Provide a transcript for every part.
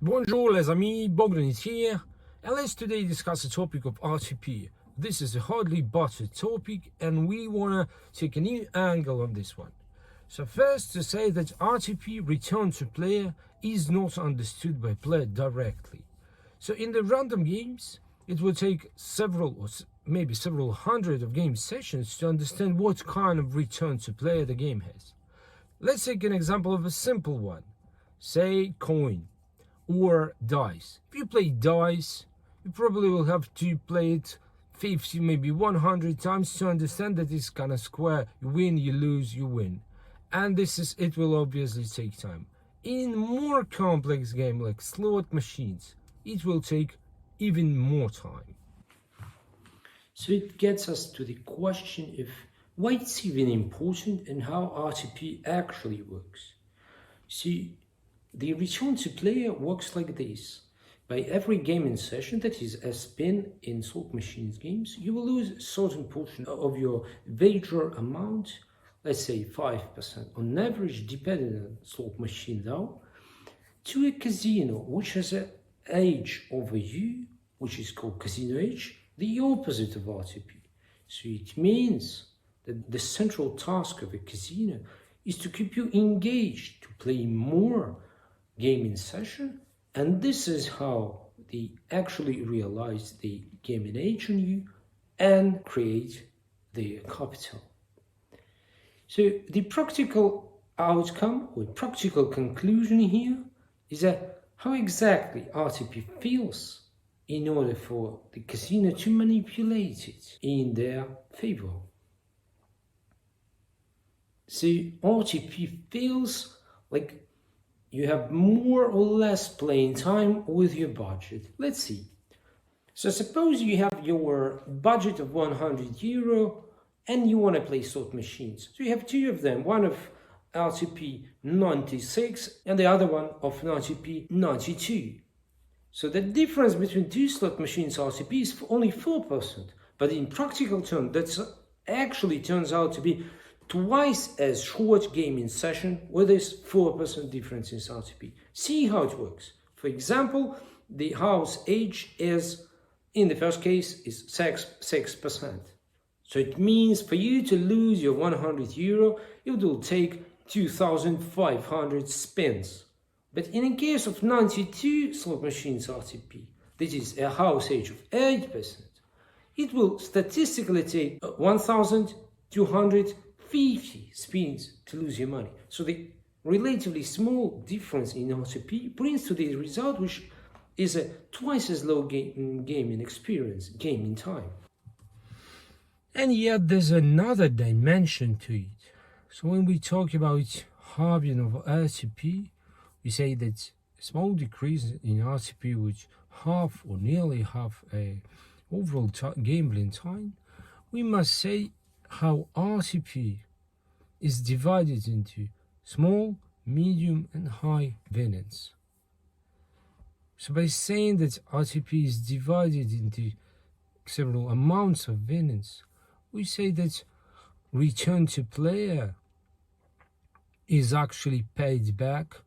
Bonjour les amis, Bogdan is here, and let's today discuss the topic of RTP. This is a hardly buttered topic, and we wanna take a new angle on this one. So first, to say that RTP, return to player, is not understood by player directly. So in the random games, it will take several or maybe several hundred of game sessions to understand what kind of return to player the game has. Let's take an example of a simple one, say coin or dice. If you play dice, you probably will have to play it 50, maybe 100 times to understand that it's kind of square. You win, you lose, you win. And it will obviously take time. In more complex game like slot machines, it will take even more time. So it gets us to the question of why it's even important and how RTP actually works. See, the return to player works like this. By every gaming session, that is a spin in slot machines games, you will lose a certain portion of your wager amount, let's say 5%, on average, depending on slot machine though, to a casino which has an age over you, which is called casino age, the opposite of RTP. So it means that the central task of a casino is to keep you engaged, to play more gaming session, and this is how they actually realize the gaming age on you and create their capital. So the practical outcome or practical conclusion here is that how exactly RTP feels in order for the casino to manipulate it in their favor. So RTP feels like you have more or less playing time with your budget. Let's see. So suppose you have your budget of €100 and you want to play slot machines. So you have two of them, one of RTP 96 and the other one of RTP 92. So the difference between two slot machines RTP is only 4%, but in practical terms, that actually turns out to be twice as short gaming session with this 4% difference in RTP. See how it works. For example, the house age is, in the first case, is 6%. So it means for you to lose your €100, it will take 2,500 spins. But in the case of 92 slot machines RTP, this is a house age of 8%, it will statistically take 1,250 spins to lose your money. So the relatively small difference in RTP brings to the result which is a twice as low gaming experience, gaming time. And yet there's another dimension to it. So when we talk about halving of RTP, we say that a small decrease in RTP which half or nearly half a overall gambling time, we must say how RTP is divided into small, medium and high winnings. So by saying that RTP is divided into several amounts of winnings, we say that return to player is actually paid back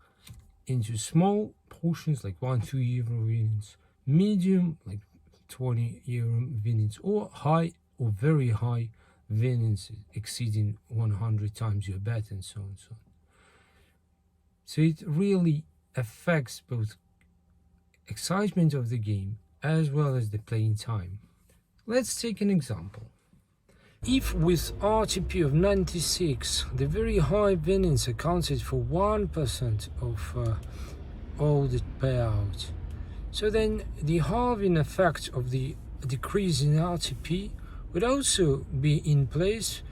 into small portions like €1-2 winnings, medium like €20 winnings, or high or very high winnings exceeding 100 times your bet, and so on and so on. So it really affects both excitement of the game as well as the playing time. Let's take an example. If with RTP of 96, the very high winnings accounted for 1% of all the payout, so then the halving effect of the decrease in RTP would also be in place,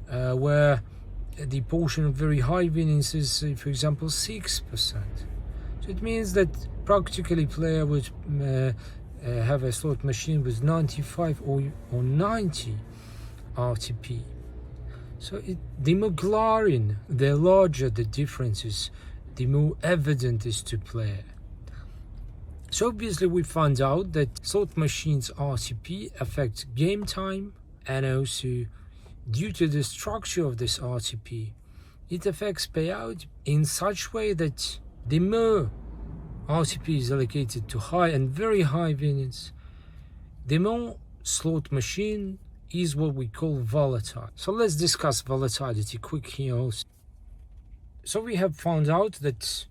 where the portion of very high winnings is, for example, 6%. So it means that practically player would have a slot machine with 95 or 90 RTP. So the more glaring, the larger the differences, the more evident is to player. So obviously we found out that slot machines RTP affects game time, and also due to the structure of this RTP, it affects payout in such way that the more RTP is allocated to high and very high winnings, the more slot machine is what we call volatile. So let's discuss volatility quick here also. So we have found out that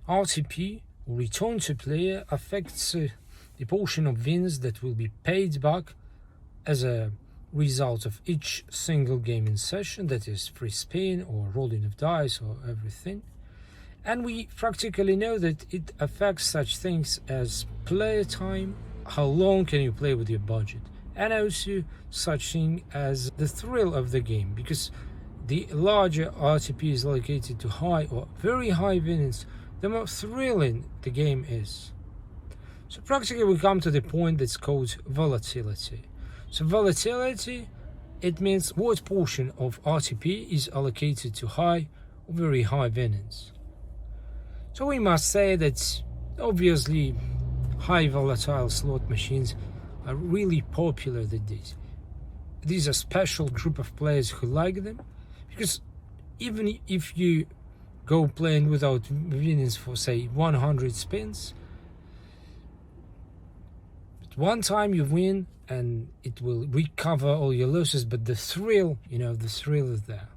RTP, or return to player, affects the portion of wins that will be paid back as a result of each single gaming session, that is free spin or rolling of dice or everything. And we practically know that it affects such things as player time, how long can you play with your budget, and also such thing as the thrill of the game, because the larger RTP is allocated to high or very high winnings, the more thrilling the game is. So practically we come to the point that's called volatility. So volatility, it means what portion of RTP is allocated to high or very high winnings. So we must say that obviously high volatile slot machines are really popular these days. These are a special group of players who like them, because even if you go playing without winnings for say 100 spins, but one time you win and it will recover all your losses, but the thrill, the thrill is there.